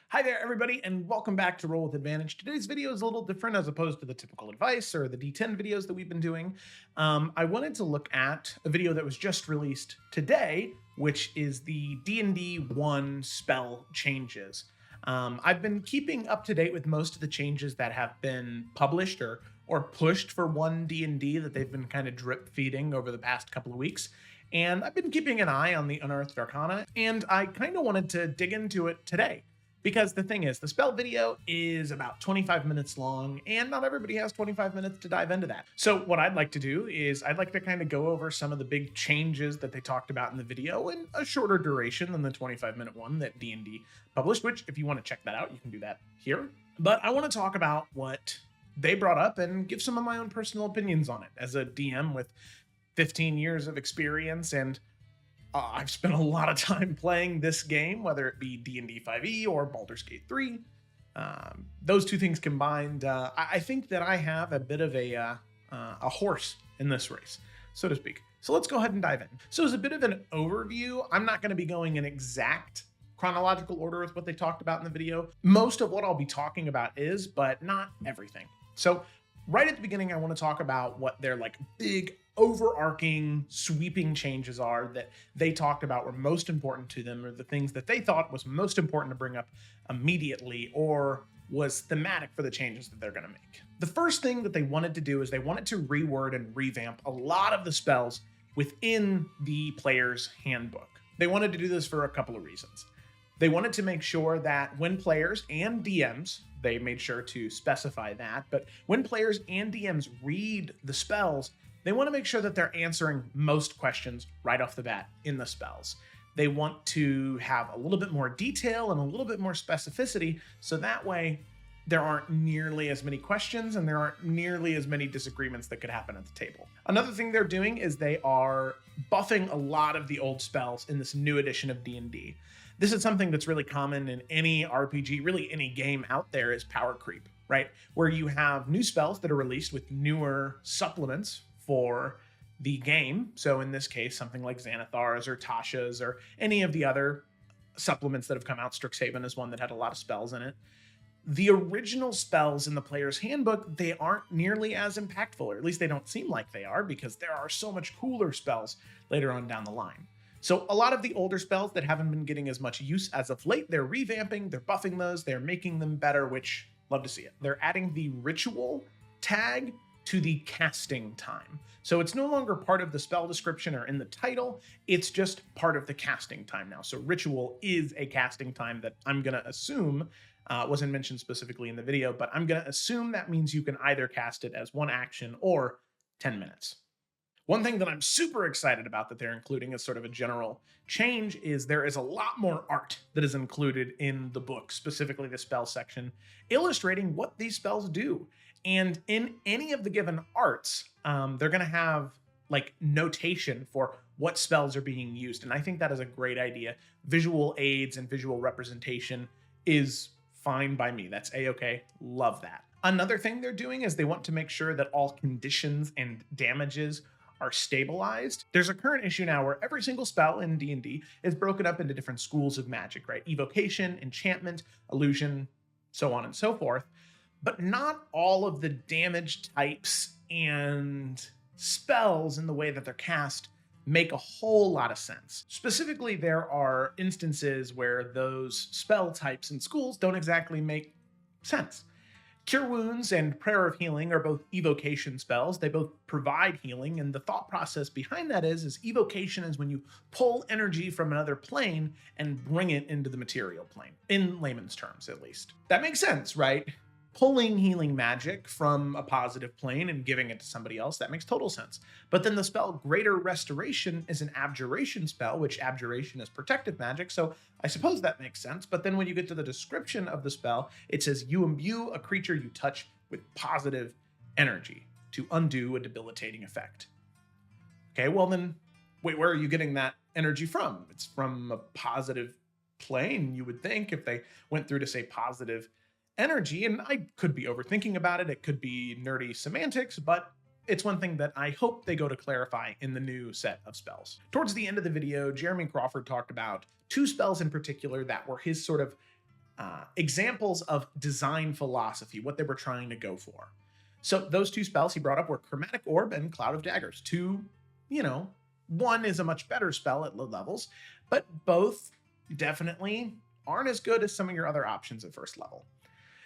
Hi there, everybody, and welcome back to Roll with Advantage. Today's video is a little different as opposed to the typical advice or the D10 videos that we've been doing. I wanted to look at a video that was just released today, which is the D&D 1 spell changes. I've been keeping up to date with most of the changes that have been published or pushed for One D&D that they've been kind of drip feeding over the past couple of weeks. And I've been keeping an eye on the Unearthed Arcana, and I kind of wanted to dig into it today. Because the thing is, the spell video is about 25 minutes long, and not everybody has 25 minutes to dive into that. So what I'd like to do is I'd like to kind of go over some of the big changes that they talked about in the video in a shorter duration than the 25-minute one that D&D published, which if you want to check that out, you can do that here. But I want to talk about what they brought up and give some of my own personal opinions on it. As a DM with 15 years of experience and I've spent a lot of time playing this game, whether it be D&D 5e or Baldur's Gate 3. Those two things combined, I think that I have a bit of a horse in this race, so to speak. So let's go ahead and dive in. So as a bit of an overview, I'm not going to be going in exact chronological order with what they talked about in the video. Most of what I'll be talking about is, but not everything. So right at the beginning, I want to talk about what their big overarching sweeping changes are that they talked about were most important to them, or the things that they thought was most important to bring up immediately or was thematic for the changes that they're going to make. The first thing that they wanted to do is they wanted to reword and revamp a lot of the spells within the player's handbook. They wanted to do this for a couple of reasons. They wanted to make sure that when players and DMs, they made sure to specify that, but when players and DMs read the spells, they want to make sure that they're answering most questions right off the bat in the spells. They want to have a little bit more detail and a little bit more specificity, so that way there aren't nearly as many questions and there aren't nearly as many disagreements that could happen at the table. Another thing they're doing is they are buffing a lot of the old spells in this new edition of D&D. This is something that's really common in any RPG, really any game out there, is power creep, right? Where you have new spells that are released with newer supplements for the game. So in this case, something like Xanathar's or Tasha's or any of the other supplements that have come out. Strixhaven is one that had a lot of spells in it. The original spells in the player's handbook, they aren't nearly as impactful, or at least they don't seem like they are, because there are so much cooler spells later on down the line. So a lot of the older spells that haven't been getting as much use as of late, they're revamping, they're buffing those, they're making them better, which love to see it. They're adding the ritual tag to the casting time. So it's no longer part of the spell description or in the title, it's just part of the casting time now. So ritual is a casting time that I'm gonna assume wasn't mentioned specifically in the video, but I'm gonna assume that means you can either cast it as one action or 10 minutes. One thing that I'm super excited about that they're including as sort of a general change is there is a lot more art that is included in the book, specifically the spell section, illustrating what these spells do. And in any of the given arts, they're going to have notation for what spells are being used. And I think that is a great idea. Visual aids and visual representation is fine by me. That's a-okay. Love that. Another thing they're doing is they want to make sure that all conditions and damages are stabilized. There's a current issue now where every single spell in D&D is broken up into different schools of magic, right? Evocation, enchantment, illusion, so on and so forth. But not all of the damage types and spells in the way that they're cast make a whole lot of sense. Specifically, there are instances where those spell types and schools don't exactly make sense. Cure Wounds and Prayer of Healing are both evocation spells. They both provide healing, and the thought process behind that is evocation is when you pull energy from another plane and bring it into the material plane, in layman's terms at least. That makes sense, right? Pulling healing magic from a positive plane and giving it to somebody else, that makes total sense. But then the spell Greater Restoration is an abjuration spell, which abjuration is protective magic, so I suppose that makes sense. But then when you get to the description of the spell, it says you imbue a creature you touch with positive energy to undo a debilitating effect. Okay, well then, wait, where are you getting that energy from? It's from a positive plane, you would think, if they went through to say positive energy, and I could be overthinking about it. It could be nerdy semantics, but it's one thing that I hope they go to clarify in the new set of spells. Towards the end of the video, Jeremy Crawford talked about two spells in particular that were his sort of examples of design philosophy, what they were trying to go for. So those two spells he brought up were Chromatic Orb and Cloud of Daggers. Two, one is a much better spell at low levels, but both definitely aren't as good as some of your other options at first level.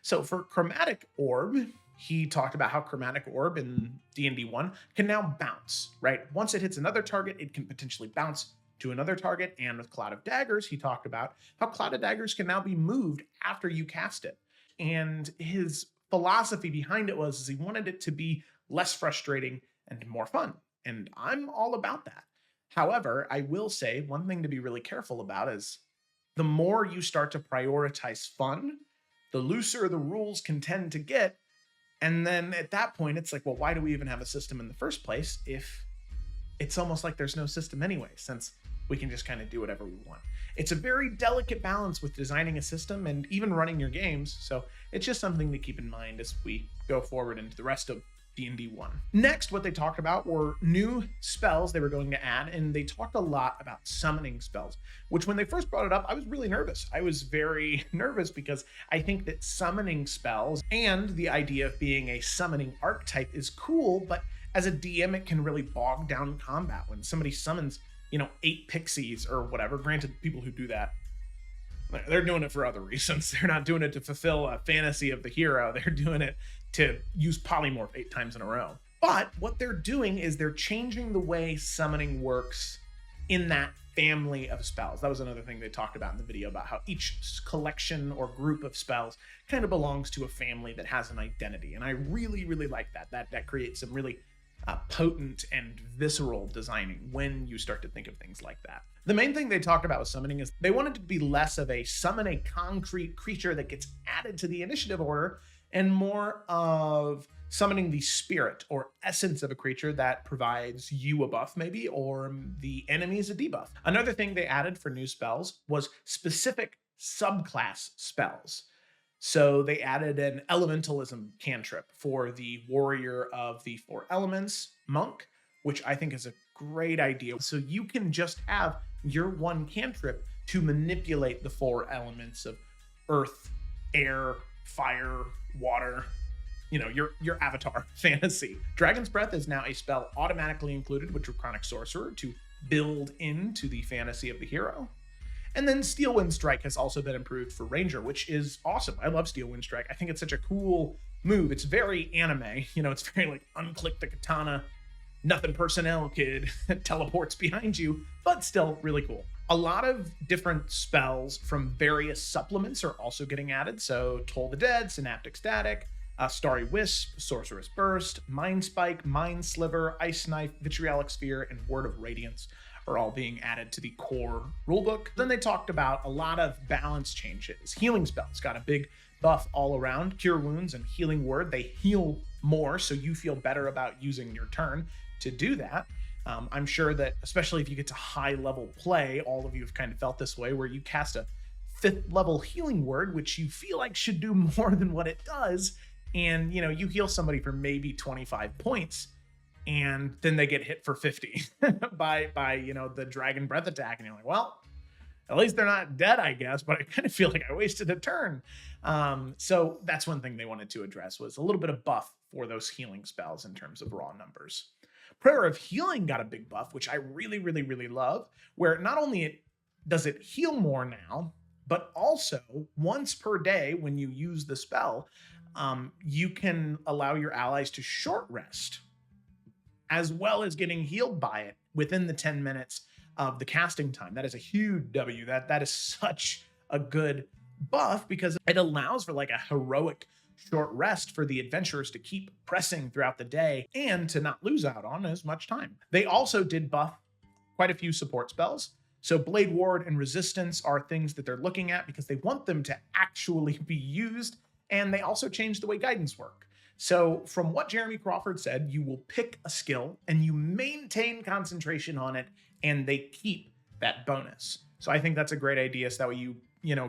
So for Chromatic Orb, he talked about how Chromatic Orb in D&D 1 can now bounce, right? Once it hits another target, it can potentially bounce to another target. And with Cloud of Daggers, he talked about how Cloud of Daggers can now be moved after you cast it. And his philosophy behind it was he wanted it to be less frustrating and more fun. And I'm all about that. However, I will say one thing to be really careful about is the more you start to prioritize fun, the looser the rules can tend to get. And then at that point, it's like, well, why do we even have a system in the first place if it's almost like there's no system anyway, since we can just kind of do whatever we want. It's a very delicate balance with designing a system and even running your games. So it's just something to keep in mind as we go forward into the rest of D&D 1. Next, what they talked about were new spells they were going to add, and they talked a lot about summoning spells, which when they first brought it up, I was really nervous. I was very nervous because I think that summoning spells and the idea of being a summoning archetype is cool, but as a DM, it can really bog down combat when somebody summons 8 pixies or whatever. Granted, people who do that, they're doing it for other reasons. They're not doing it to fulfill a fantasy of the hero. They're doing it to use polymorph 8 times in a row. But what they're doing is they're changing the way summoning works in that family of spells. That was another thing they talked about in the video, about how each collection or group of spells kind of belongs to a family that has an identity. And I really, really like that. That creates some really potent and visceral designing when you start to think of things like that. The main thing they talked about with summoning is they wanted to be less of a summon a concrete creature that gets added to the initiative order and more of summoning the spirit or essence of a creature that provides you a buff maybe, or the enemies a debuff. Another thing they added for new spells was specific subclass spells. So they added an elementalism cantrip for the warrior of the 4 elements monk, which I think is a great idea. So you can just have your one cantrip to manipulate the 4 elements of earth, air, fire, water, your avatar fantasy. Dragon's Breath is now a spell automatically included with Draconic Sorcerer to build into the fantasy of the hero. And then Steel Wind Strike has also been improved for Ranger, which is awesome. I love Steel Wind Strike. I think it's such a cool move. It's very anime. It's very like unclick the katana, nothing personnel kid teleports behind you, but still really cool. A lot of different spells from various supplements are also getting added. So Toll the Dead, Synaptic Static, Starry Wisp, Sorcerous Burst, Mind Spike, Mind Sliver, Ice Knife, Vitriolic Sphere, and Word of Radiance are all being added to the core rulebook. Then they talked about a lot of balance changes. Healing spells got a big buff all around. Cure Wounds and Healing Word, they heal more, so you feel better about using your turn to do that. I'm sure that, especially if you get to high level play, all of you have kind of felt this way, where you cast a 5th level Healing Word, which you feel like should do more than what it does, and you heal somebody for maybe 25 points, and then they get hit for 50 by the Dragon Breath attack, and you're like, well, at least they're not dead, I guess, but I kind of feel like I wasted a turn. So that's one thing they wanted to address, was a little bit of buff for those healing spells in terms of raw numbers. Prayer of Healing got a big buff, which I really, really, really love, where not only does it heal more now, but also once per day when you use the spell, you can allow your allies to short rest, as well as getting healed by it within the 10 minutes of the casting time. That is a huge W. That is such a good buff, because it allows for like a heroic short rest for the adventurers to keep pressing throughout the day and to not lose out on as much time. They also did buff quite a few support spells. So Blade Ward and Resistance are things that they're looking at because they want them to actually be used. And they also changed the way guidance work. So from what Jeremy Crawford said, you will pick a skill and you maintain concentration on it, and they keep that bonus. So I think that's a great idea. So that way you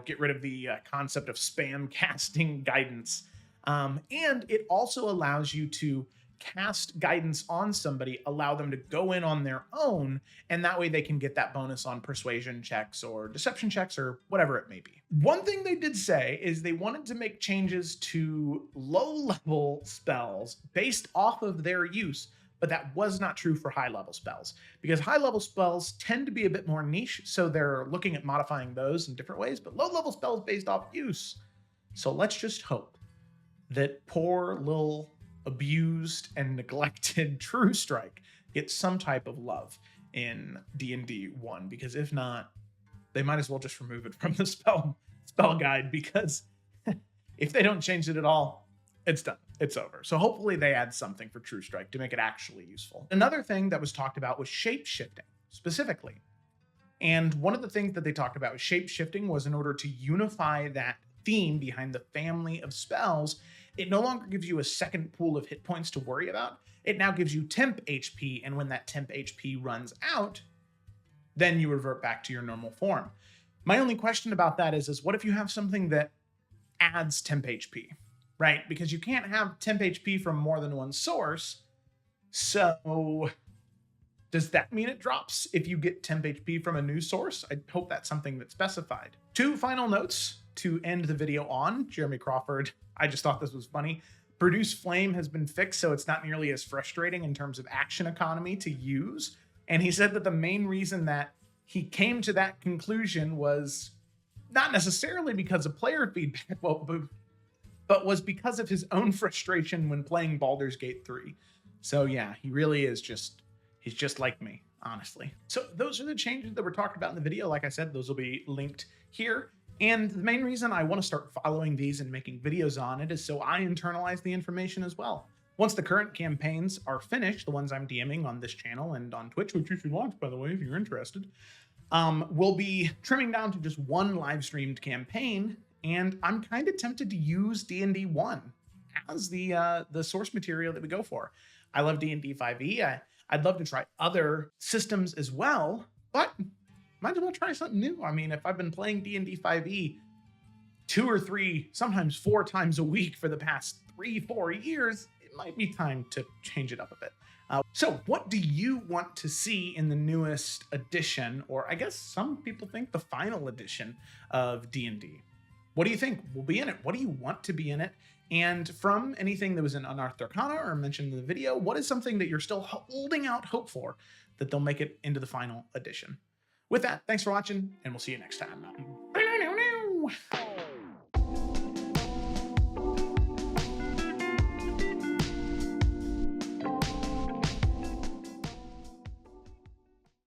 get rid of the concept of spam casting guidance. And it also allows you to cast guidance on somebody, allow them to go in on their own, and that way they can get that bonus on persuasion checks or deception checks or whatever it may be. One thing they did say is they wanted to make changes to low-level spells based off of their use, but that was not true for high-level spells, because high-level spells tend to be a bit more niche, so they're looking at modifying those in different ways, but low-level spells based off use. So let's just hope that poor little abused and neglected True Strike gets some type of love in D&D 1, because if not, they might as well just remove it from the spell guide, because if they don't change it at all, it's done. It's over. So hopefully they add something for True Strike to make it actually useful. Another thing that was talked about was shapeshifting specifically. And one of the things that they talked about with shapeshifting was in order to unify that theme behind the family of spells, it no longer gives you a second pool of hit points to worry about. It now gives you temp HP, and when that temp HP runs out, then you revert back to your normal form. My only question about that is what if you have something that adds temp HP, right? Because you can't have temp HP from more than one source. So does that mean it drops if you get temp HP from a new source? I hope that's something that's specified. 2 final notes to end the video on. Jeremy Crawford, I just thought this was funny. Produce Flame has been fixed, so it's not nearly as frustrating in terms of action economy to use. And he said that the main reason that he came to that conclusion was not necessarily because of player feedback, but was because of his own frustration when playing Baldur's Gate 3. So yeah, he really is he's just like me, honestly. So those are the changes that were talked about in the video. Like I said, those will be linked here. And the main reason I want to start following these and making videos on it is so I internalize the information as well. Once the current campaigns are finished, the ones I'm DMing on this channel and on Twitch, which you should watch, by the way, if you're interested, we'll be trimming down to just one live streamed campaign. And I'm kind of tempted to use D&D 1 as the source material that we go for. I love D&D 5e. I'd love to try other systems as well, but might as well try something new. I mean, if I've been playing D&D 5e 2 or 3, sometimes 4 times a week for the past 3-4 years, it might be time to change it up a bit. So what do you want to see in the newest edition, or I guess some people think the final edition of D&D? What do you think will be in it? What do you want to be in it? And from anything that was in Unearthed Arcana or mentioned in the video, what is something that you're still holding out hope for that they'll make it into the final edition? With that, thanks for watching, and we'll see you next time.